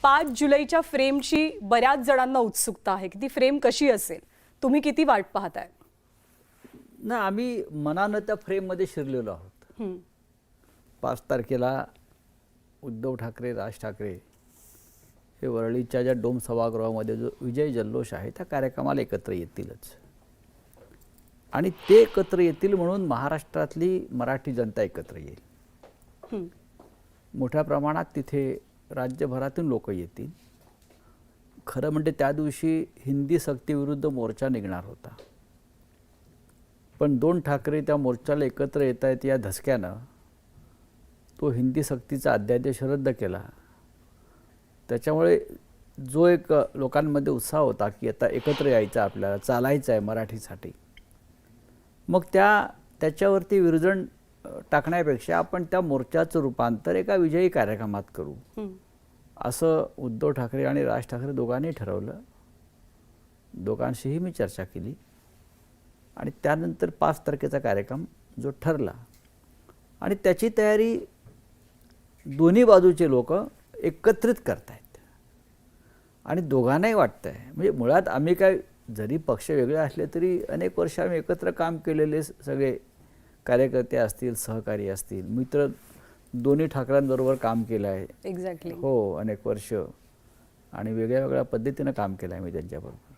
5 जुलैच्या फ्रेमची बऱ्याच जणांना उत्सुकता आहे की ती फ्रेम कशी असेल, तुम्ही किती वाट पाहताय? ना आम्ही मनानं त्या फ्रेममध्ये शिरलेलो आहोत. 5 तारखेला उद्धव ठाकरे, राज ठाकरे हे वरळीच्या ज्या डोम सभागृहामध्ये जो विजय जल्लोष आहे त्या कार्यक्रमाला एकत्र येतीलच. आणि ते एकत्र येतील म्हणून महाराष्ट्रातली मराठी जनता एकत्र येईल. मोठ्या प्रमाणात तिथे राज्यभरातून लोक येतील. खरं म्हणजे त्या दिवशी हिंदी सक्तीविरुद्ध मोर्चा निघणार होता, पण 2 ठाकरे त्या मोर्चाला एकत्र येत आहेत या धसक्यानं तो हिंदी सक्तीचा अध्यादेश रद्द केला. त्याच्यामुळे जो एक लोकांमध्ये उत्साह होता की आता एकत्र यायचं, आपल्याला चालायचं आहे मराठीसाठी, मग त्याच्यावरती विरजण टाकण्यापेक्षा आपण त्या मोर्चाचं रूपांतर एका विजयी कार्यक्रमात करू असं उद्धव ठाकरे आणि राज ठाकरे दोघांनी ठरवलं. दोघांशीही मी चर्चा केली आणि त्यानंतर 5 तारखेचा कार्यक्रम जो ठरला आणि त्याची तयारी दोन्ही बाजूचे लोक एकत्रित करतायत आणि दोघांनाही वाटतंय, म्हणजे मुळात आम्ही काय जरी पक्ष वेगळे असले तरी अनेक वर्ष आम्ही एकत्र काम केलेले सगळे कार्यकर्ते असतील, सहकारी असतील, मित्र दोन्ही ठाकरेंबरोबर काम केलं आहे. एक्झॅक्टली. हो, अनेक वर्ष आणि वेगळ्या वेगळ्या पद्धतीनं काम केलं आहे मी त्यांच्याबरोबर.